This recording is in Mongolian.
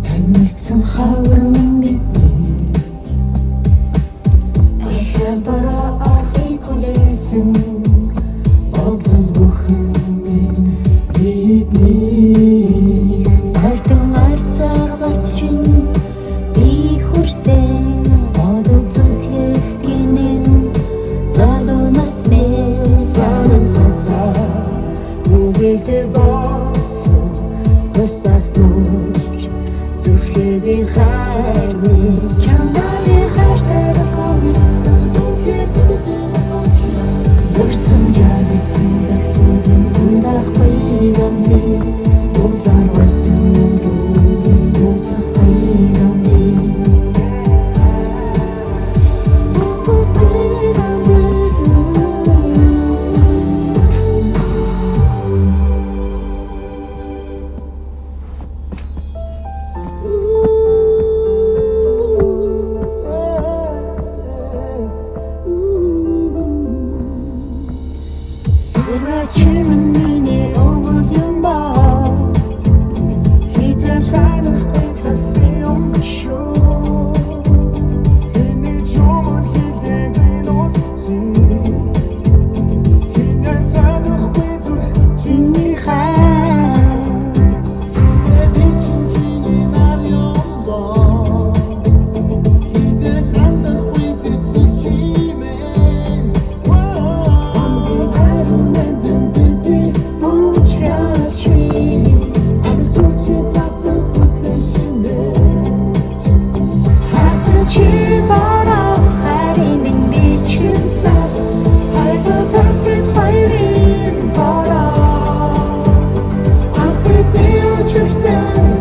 Танилцсан хавар миний ахаа бараа ахыг хүлээсэн бодлол бүхэн бидний ардын арцаар гарч чинь би хүрсэн бодол цэслэх гинэн залуунаас мэсалэн сансаа үгэлдэ болсон бостас мууч зүрхлэгийн хайрны чамданы хайртай хавны бүрсэн жаргацсан захтуудын ундах баярамны дулаар байсан дуудын усах баярамны Ирвачимэн миний өвөл юм ба хизээс хайрах гэцэсний өмшөө хиний чомон хилэгэн утсын хинээ цаадах гэцүр чиний хай эбичин чиний нар юм ба хизээс хандах гэцэсний чимэн Чи бараа харин бичин цас хайр цас бит хайрын бараа ах бидний учирсан